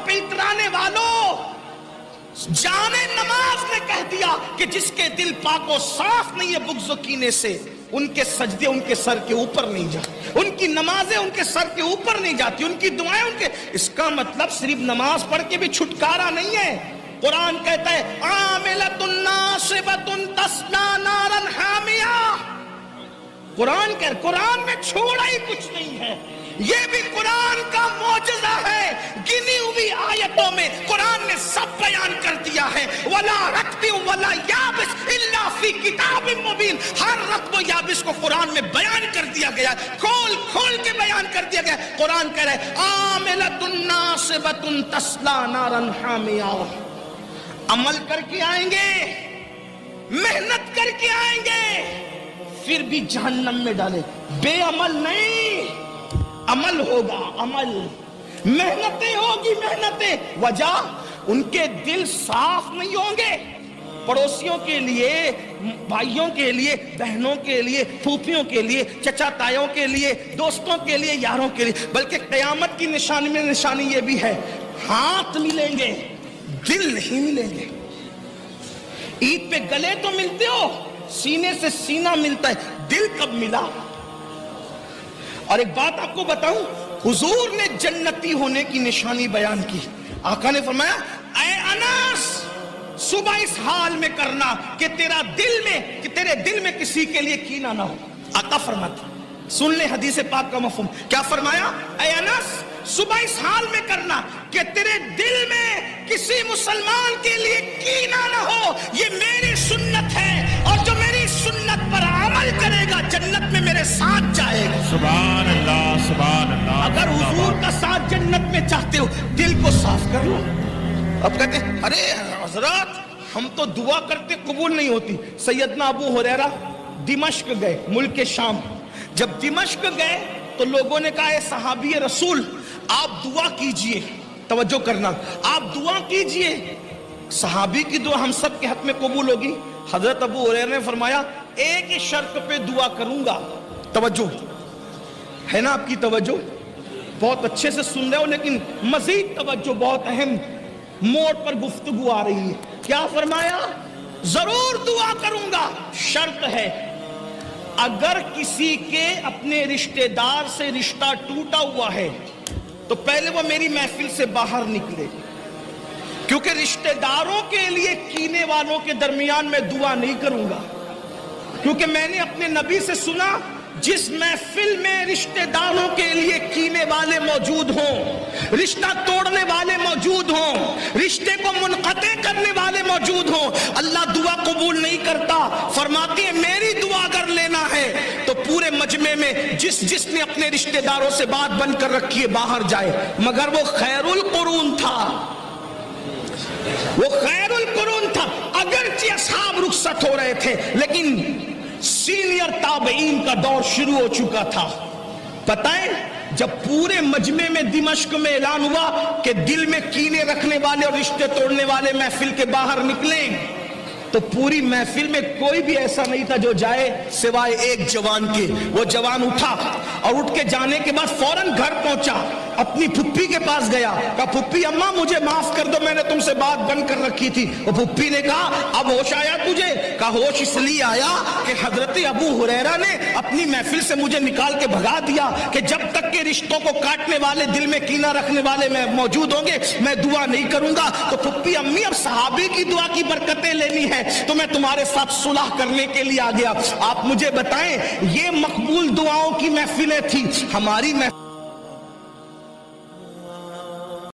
پہ اترانے والوں، جانے نماز نے کہہ دیا کہ جس کے دل پاک و صاف نہیں ہے بغض و کینے سے، ان کے سجدے ان کے سر کے اوپر نہیں جاتے، ان کی نمازیں ان کے سر کے اوپر نہیں جاتی، ان کی دعائیں ان کے. اس کا مطلب صرف نماز پڑھ کے بھی چھٹکارا نہیں ہے. قرآن کہتا ہے عاملۃ ناصبۃ تصلیٰ نارا حامیہ. قرآن میں چھوڑا ہی کچھ نہیں ہے. یہ بھی قرآن کا معجزہ ہے. گنی ہوئی آیتوں میں قرآن نے سب بیان کر دیا ہے. وَلَا رَطْبٍ وَلَا يَابِسٍ إِلَّا فِي كِتَابٍ مُبِينٍ. ہر رطب و یابس کو قرآن میں بیان کر دیا گیا ہے، کھول کے بیان کر دیا گیا ہے. قرآن کہہ رہا ہے عاملۃ ناصبۃ تصلیٰ نارا حامیہ. عمل کر کے آئیں گے، محنت کر کے آئیں گے، پھر بھی جہنم میں ڈالے. بے عمل نہیں، عمل ہوگا، عمل، محنتیں ہوگی، محنتیں. وجہ ان کے دل صاف نہیں ہوں گے. پڑوسیوں کے لیے، بھائیوں کے لیے، بہنوں کے لیے، پھوپھیوں کے لیے، چچا تایوں کے لیے، دوستوں کے لیے، یاروں کے لیے. بلکہ قیامت کی نشانی میں نشانی یہ بھی ہے، ہاتھ ملیں گے، دل نہیں ملیں گے. عید پہ گلے تو ملتے ہو، سینے سے سینہ ملتا ہے، دل کب ملا؟ اور ایک بات آپ کو بتاؤں، حضور نے جنتی ہونے کی نشانی بیان کی. آقا نے فرمایا اے انس، صبح اس حال میں کرنا کہ تیرے دل میں کسی کے لیے کینہ نہ ہو. آقا فرماتے، سن لے حدیث پاک کا مفہوم. کیا فرمایا؟ اے انس، صبح اس حال میں کرنا کہ تیرے دل میں کسی مسلمان کے لیے کینہ نہ ہو. یہ میری سنت ہے، اور جو میری سنت پر عمل کرے گا جنت میں میرے ساتھ جائے گا. سبحان اللہ، سبحان اللہ. اگر حضور کا ساتھ جنت میں چاہتے ہو، دل کو صاف کر لو. اب کہتے ہیں ارے حضرات ہم تو دعا کرتے قبول نہیں ہوتی. سیدنا ابو ہریرہ دمشق گئے، ملک شام. جب دمشق گئے تو لوگوں نے کہا اے صحابی رسول آپ دعا کیجئے. توجہ کرنا، آپ دعا کیجئے، صحابی کی دعا ہم سب کے حق میں قبول ہوگی. حضرت ابو ہریرہ نے فرمایا ایک ہی شرط پہ دعا کروں گا. توجہ ہے نا آپ کی؟ توجہ بہت اچھے سے سن رہے ہو، لیکن مزید توجہ، بہت اہم موڑ پر گفتگو آ رہی ہے. کیا فرمایا؟ ضرور دعا کروں گا، شرط ہے اگر کسی کے اپنے رشتہ دار سے رشتہ ٹوٹا ہوا ہے تو پہلے وہ میری محفل سے باہر نکلے. کیونکہ رشتہ داروں کے لیے کینے والوں کے درمیان میں دعا نہیں کروں گا. کیونکہ میں نے اپنے نبی سے سنا جس محفل میں رشتہ داروں کے لیے کینے والے موجود ہوں، رشتہ توڑنے والے موجود ہوں، رشتے کو منقطع کرنے والے موجود ہوں، اللہ دعا قبول نہیں کرتا. فرماتے ہیں میری دعا اگر لینا ہے تو پورے مجمع میں جس نے اپنے رشتہ داروں سے بات بند کر رکھی ہے باہر جائے. مگر وہ خیر القرون تھا، وہ خیر القرون تھا. اگرچہ اصحاب رخصت ہو رہے تھے لیکن سینئر تابعین کا دور شروع ہو چکا تھا. پتہ ہے جب پورے مجمع میں دمشق میں اعلان ہوا کہ دل میں کینے رکھنے والے اور رشتے توڑنے والے محفل کے باہر نکلیں، تو پوری محفل میں کوئی بھی ایسا نہیں تھا جو جائے سوائے ایک جوان کے. وہ جوان اٹھا اور اٹھ کے جانے کے بعد فوراً گھر پہنچا، اپنی پھپھی کے پاس گیا، کہا پھپھی اماں مجھے معاف کر دو، میں نے تم سے بات بند کر رکھی تھی. وہ پھپھی نے کہا اب ہوش آیا تجھے؟ کہا ہوش اس لیے آیا کہ حضرت ابو ہریرہ نے اپنی محفل سے مجھے نکال کے بھگا دیا کہ جب تک کہ رشتوں کو کاٹنے والے، دل میں کینہ رکھنے والے میں موجود ہوں گے میں دعا نہیں کروں گا. تو پھپھی امی اب صحابی کی دعا کی برکتیں لینی ہے تو میں تمہارے ساتھ صلح کرنے کے لیے آ گیا. آپ مجھے بتائیں یہ مقبول دعاؤں کی محفلیں تھی، ہماری محفل